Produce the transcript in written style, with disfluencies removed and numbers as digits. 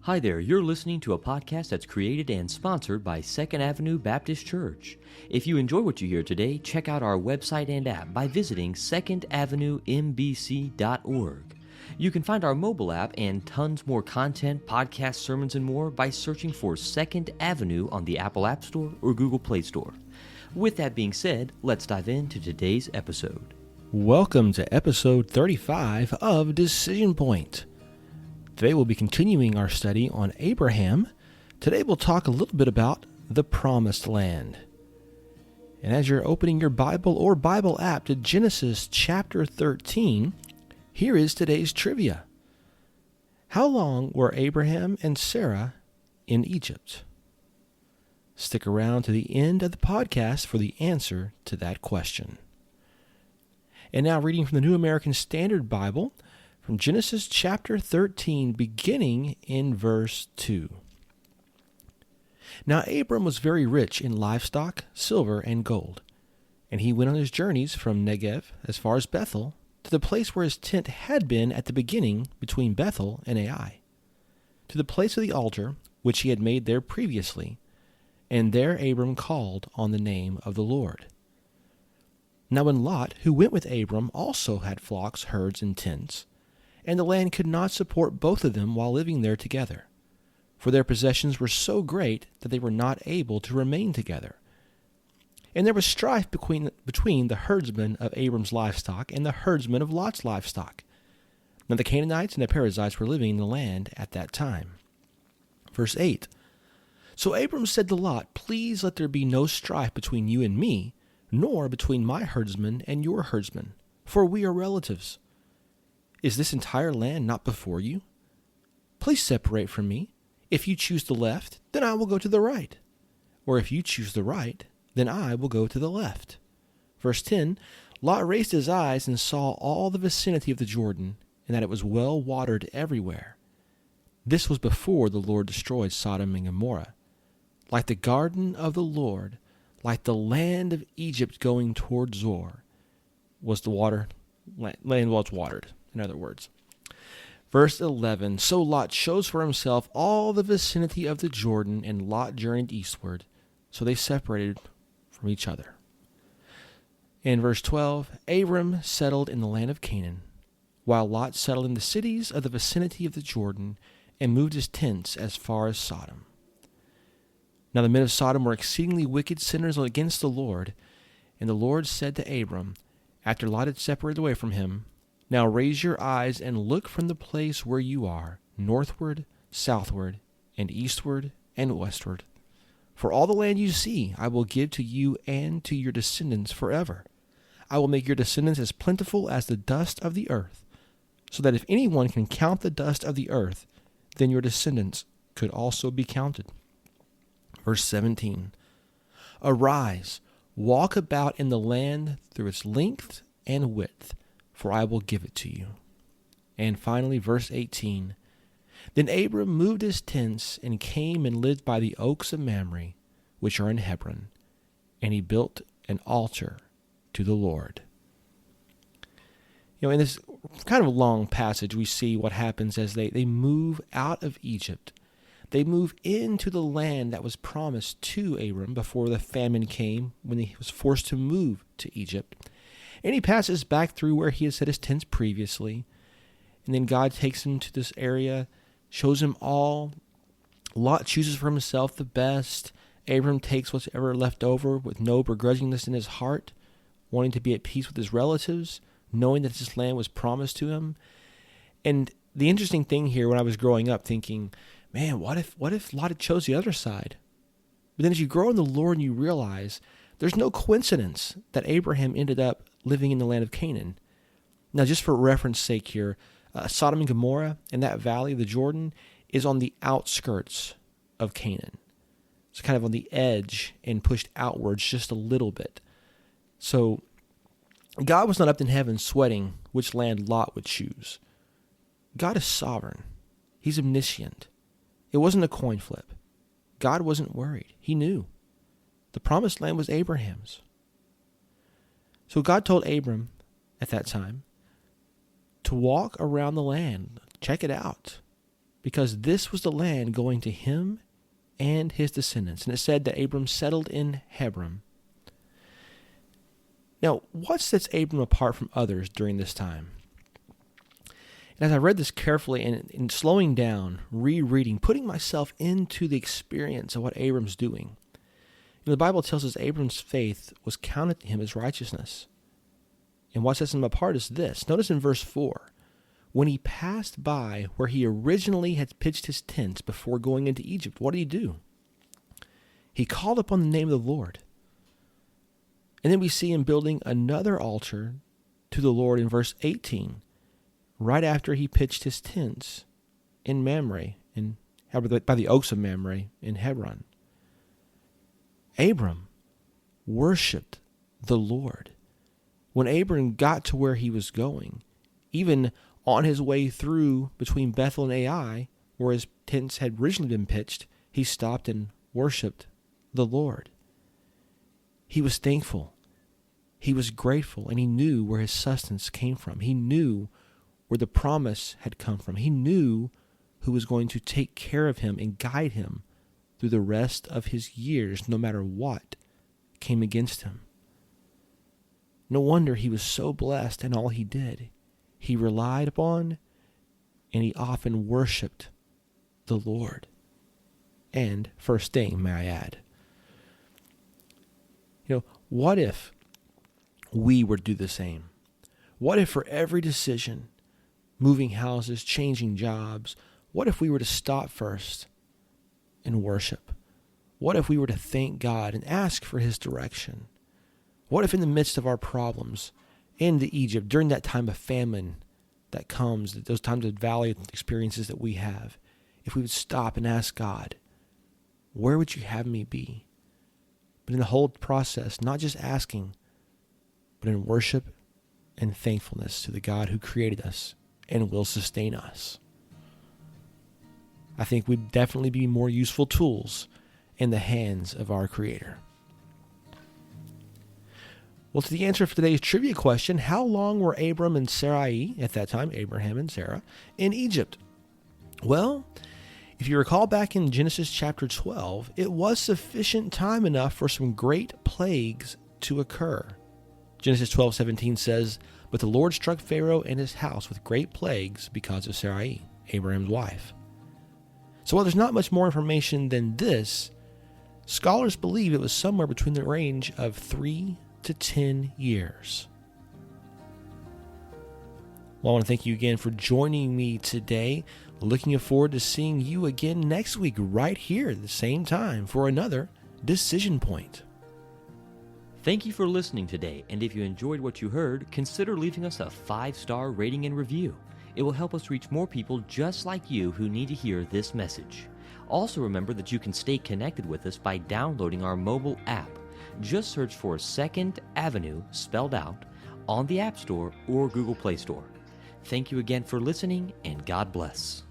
Hi there, you're listening to a podcast that's created and sponsored by Second Avenue Baptist Church. If you enjoy what you hear today, check out our website and app by visiting secondavenuembc.org. You can find our mobile app and tons more content, podcasts, sermons, and more by searching for Second Avenue on the Apple App Store or Google Play Store. With that being said, let's dive into today's episode. Welcome to episode 35 of Decision Point. Today we'll be continuing our study on Abraham. Today we'll talk a little bit about the Promised Land. And as you're opening your Bible or Bible app to Genesis chapter 13, here is today's trivia. How long were Abraham and Sarah in Egypt? Stick around to the end of the podcast for the answer to that question. And now reading from the New American Standard Bible, from Genesis chapter 13, beginning in verse 2. Now Abram was very rich in livestock, silver, and gold, and he went on his journeys from Negev as far as Bethel, to the place where his tent had been at the beginning between Bethel and Ai, to the place of the altar which he had made there previously, and there Abram called on the name of the Lord. Now when Lot, who went with Abram, also had flocks, herds, and tents, and the land could not support both of them while living there together, for their possessions were so great that they were not able to remain together. And there was strife between the herdsmen of Abram's livestock and the herdsmen of Lot's livestock. Now the Canaanites and the Perizzites were living in the land at that time. Verse 8. So Abram said to Lot, Please let there be no strife between you and me, nor between my herdsmen and your herdsmen, for we are relatives. Is this entire land not before you? Please separate from me. If you choose the left, then I will go to the right. Or if you choose the right, then I will go to the left. Verse 10, Lot raised his eyes and saw all the vicinity of the Jordan, and that it was well watered everywhere. This was before the Lord destroyed Sodom and Gomorrah. Like the garden of the Lord, like the land of Egypt going toward Zoar, was the land was watered. In other words. Verse 11, So Lot chose for himself all the vicinity of the Jordan, and Lot journeyed eastward. So they separated from each other. In verse 12, Abram settled in the land of Canaan, while Lot settled in the cities of the vicinity of the Jordan, and moved his tents as far as Sodom. Now the men of Sodom were exceedingly wicked sinners against the Lord, and the Lord said to Abram, after Lot had separated away from him, Now raise your eyes and look from the place where you are, northward, southward, and eastward, and westward. For all the land you see I will give to you and to your descendants forever. I will make your descendants as plentiful as the dust of the earth, so that if anyone can count the dust of the earth, then your descendants could also be counted. Verse 17, Arise, walk about in the land through its length and width, for I will give it to you. And finally, verse 18, Then Abram moved his tents and came and lived by the oaks of Mamre, which are in Hebron, and he built an altar to the Lord. In this kind of long passage, we see what happens as they move out of Egypt. They move into the land that was promised to Abram before the famine came, when he was forced to move to Egypt. And he passes back through where he had set his tents previously. And then God takes him to this area, shows him all. Lot chooses for himself the best. Abram takes whatever left over with no begrudgingness in his heart, wanting to be at peace with his relatives, knowing that this land was promised to him. And the interesting thing here, when I was growing up, thinking, man, what if Lot had chose the other side? But then as you grow in the Lord and you realize there's no coincidence that Abraham ended up living in the land of Canaan. Now, just for reference sake here, Sodom and Gomorrah and that valley of the Jordan is on the outskirts of Canaan. It's kind of on the edge and pushed outwards just a little bit. So God was not up in heaven sweating which land Lot would choose. God is sovereign. He's omniscient. It wasn't a coin flip. God wasn't worried. He knew. The promised land was Abraham's. So God told Abram at that time to walk around the land, check it out. because this was the land going to him and his descendants. And it said that Abram settled in Hebron. Now, what sets Abram apart from others during this time? And as I read this carefully and slowing down, rereading, putting myself into the experience of what Abram's doing, the Bible tells us Abram's faith was counted to him as righteousness. And what sets him apart is this. Notice in verse 4, when he passed by where he originally had pitched his tents before going into Egypt, what did he do? He called upon the name of the Lord. And then we see him building another altar to the Lord in verse 18, right after he pitched his tents in Mamre, by the oaks of Mamre in Hebron. Abram worshipped the Lord. When Abram got to where he was going, even on his way through between Bethel and Ai, where his tents had originally been pitched, he stopped and worshipped the Lord. He was thankful. He was grateful, and he knew where his sustenance came from. He knew where the promise had come from. He knew who was going to take care of him and guide him through the rest of his years, no matter what came against him. No wonder he was so blessed in all he did. He relied upon and he often worshiped the Lord. And first thing, may I add, what if we were to do the same? What if for every decision, moving houses, changing jobs, what if we were to stop first and worship? What if we were to thank God and ask for his direction? What if in the midst of our problems in Egypt, during that time of famine that comes, those times of valley experiences that we have, if we would stop and ask God, where would you have me be? But in the whole process, not just asking, but in worship and thankfulness to the God who created us and will sustain us. I think we'd definitely be more useful tools in the hands of our Creator. Well, to the answer for today's trivia question, how long were Abram and Sarai, at that time, Abraham and Sarah, in Egypt? Well, if you recall back in Genesis chapter 12, it was sufficient time enough for some great plagues to occur. Genesis 12:17 says, "But the Lord struck Pharaoh and his house with great plagues because of Sarai, Abraham's wife." So while there's not much more information than this, scholars believe it was somewhere between the range of 3 to 10 years. Well, I want to thank you again for joining me today. Looking forward to seeing you again next week right here at the same time for another Decision Point. Thank you for listening today, and if you enjoyed what you heard, consider leaving us a 5-star rating and review. It will help us reach more people just like you who need to hear this message. Also remember that you can stay connected with us by downloading our mobile app. Just search for Second Avenue spelled out on the App Store or Google Play Store. Thank you again for listening, and God bless.